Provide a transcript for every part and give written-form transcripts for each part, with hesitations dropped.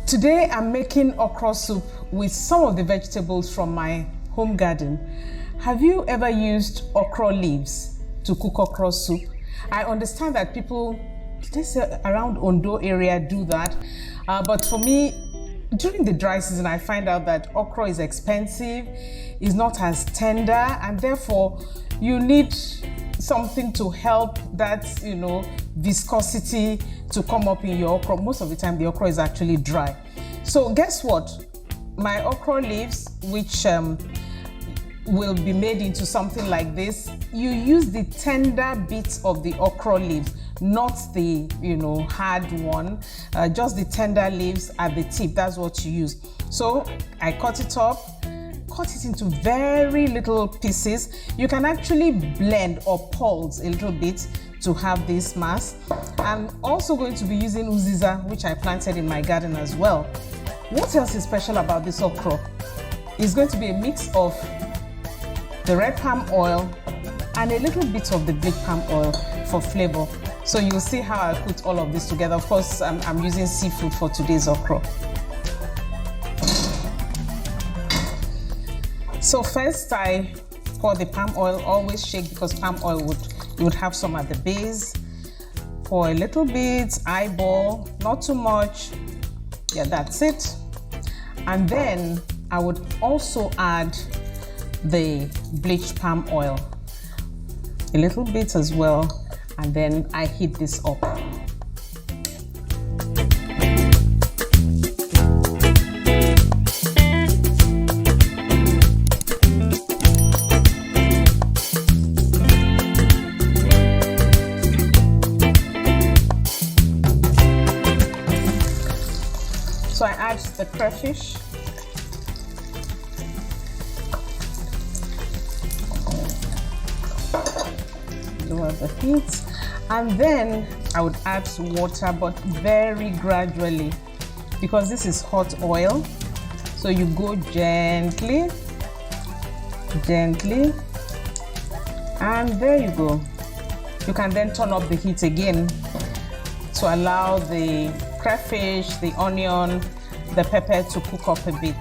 Today I'm making okra soup with some of the vegetables from my home garden. Have you ever used okra leaves to cook okra soup? I understand that people around Ondo area do that, but for me, during the dry season, I find out that okra is expensive, is not as tender, and therefore you need something to help that, viscosity to come up in your okra. Most of the time, the okra is actually dry. So guess what? My okra leaves, which will be made into something like this, you use the tender bits of the okra leaves, not the hard one, just the tender leaves at the tip. That's what you use. So I cut it up, cut it into very little pieces. You can actually blend or pulse a little bit to have this mass. I'm also going to be using Uziza, which I planted in my garden as well. What else is special about this okra? It's going to be a mix of the red palm oil and a little bit of the bleached palm oil for flavor. So you'll see how I put all of this together. Of course, I'm using seafood for today's okra. So first I pour the palm oil, always shake because palm oil would have some at the base. Pour a little bit, eyeball, not too much. Yeah, that's it. And then I would also add the bleached palm oil, a little bit as well, and then I heat this up. So I add the crayfish. Lower the heat, and then I would add some water, but very gradually because this is hot oil. So you go gently, gently, and there you go. You can then turn up the heat again to allow the crayfish, the onion, the pepper to cook up a bit.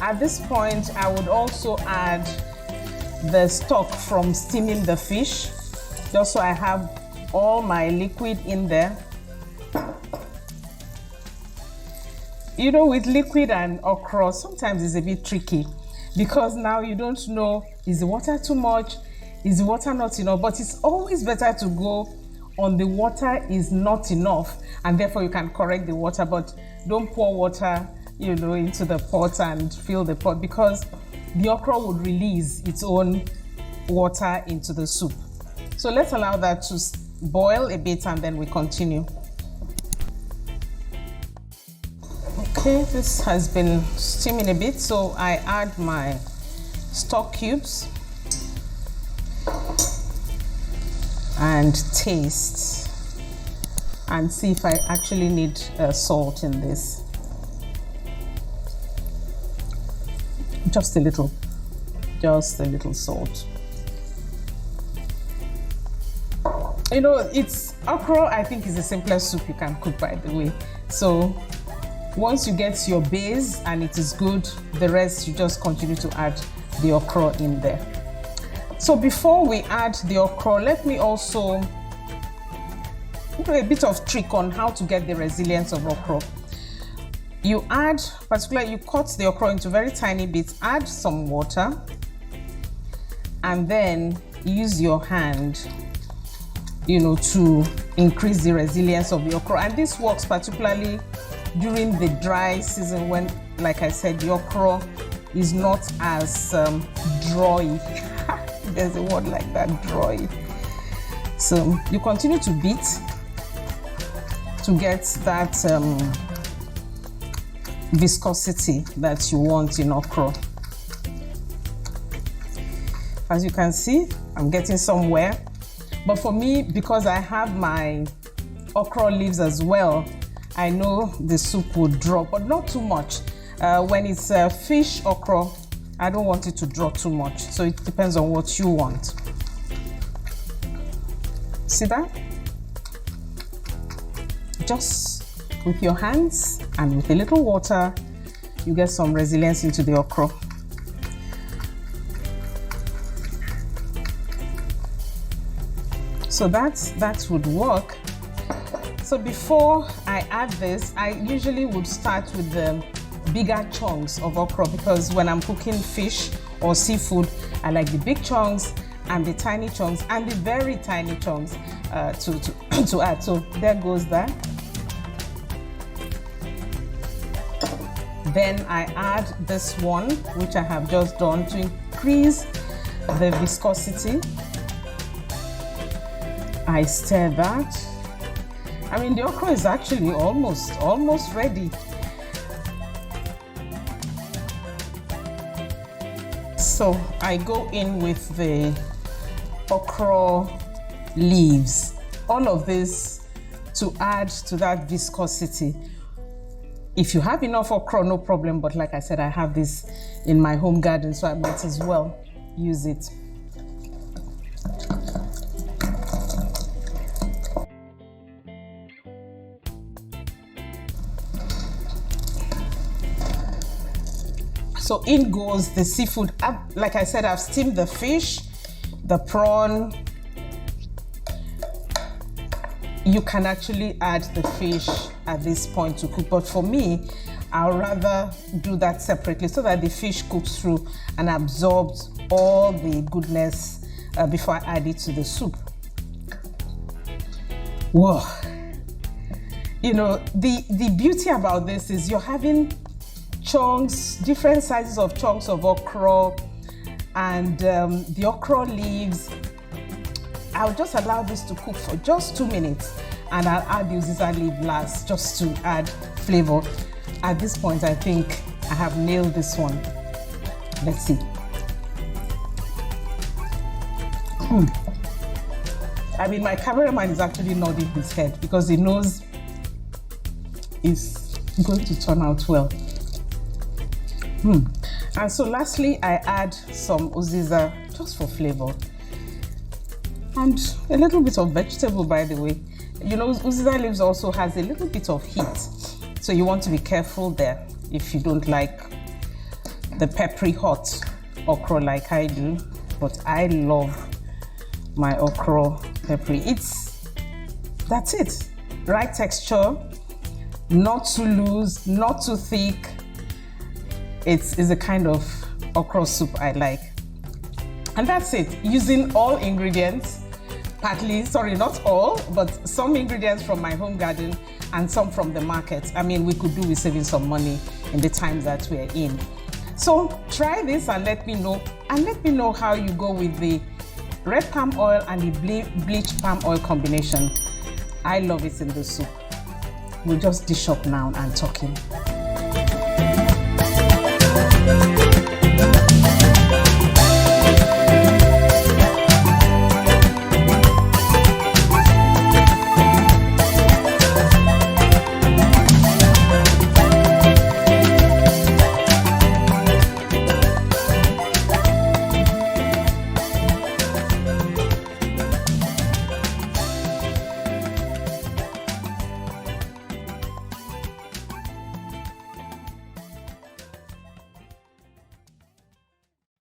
At this point, I would also add the stock from steaming the fish, just so I have all my liquid in there. With liquid and okra, sometimes it's a bit tricky because now you don't know, is the water too much? Is the water not enough? But it's always better to go on the water is not enough, and therefore you can correct the water, but don't pour water, into the pot and fill the pot because the okra would release its own water into the soup. So let's allow that to boil a bit and then we continue. Okay, this has been steaming a bit, so I add my stock cubes and taste and see if I actually need salt in this. Just a little salt. It's okra, I think, is the simplest soup you can cook, by the way. So once you get your base and it is good, the rest you just continue to add the okra in there. So before we add the okra, let me also do a bit of trick on how to get the resilience of okra. You cut the okra into very tiny bits, add some water, and then use your hand, to increase the resilience of the okra. And this works particularly during the dry season when, like I said, the okra is not as dry. There's a word like that, dry. So you continue to beat to get that viscosity that you want in okra. As you can see, I'm getting somewhere, but for me, because I have my okra leaves as well, I know the soup will drop, but not too much. When it's fish okra, I don't want it to drop too much, so it depends on what you want. See that? just with your hands and with a little water, you get some resilience into the okra. So that would work. So before I add this, I usually would start with the bigger chunks of okra, because when I'm cooking fish or seafood, I like the big chunks and the tiny chunks and the very tiny chunks to add. So there goes that. Then I add this one, which I have just done to increase the viscosity. I stir that. I mean, the okra is actually almost ready. So I go in with the okra leaves. All of this to add to that viscosity. If you have enough okra, no problem, but like I said, I have this in my home garden, so I might as well use it. So in goes the seafood. Like I said, I've steamed the fish, the prawn. You can actually add the fish at this point to cook, but for me, I'll rather do that separately so that the fish cooks through and absorbs all the goodness before I add it to the soup. Whoa. You know, the beauty about this is you're having chunks, different sizes of chunks of okra, and the okra leaves. I'll just allow this to cook for just 2 minutes, and I'll add the Uziza leaf last just to add flavor. At this point, I think I have nailed this one. Let's see. I mean, my cameraman is actually nodding his head because he knows it's going to turn out well. And so lastly, I add some Uziza just for flavor. And a little bit of vegetable, by the way. You know, Uziza leaves also has a little bit of heat. So you want to be careful there if you don't like the peppery hot okra like I do. But I love my okra peppery. That's it. Right texture, not too loose, not too thick. It's a kind of okra soup I like. And that's it. Using all ingredients, partly, sorry, not all, but some ingredients from my home garden and some from the market. I mean, we could do with saving some money in the times that we're in. So try this and let me know. And let me know how you go with the red palm oil and the bleached palm oil combination. I love it in the soup. We'll just dish up now and talking.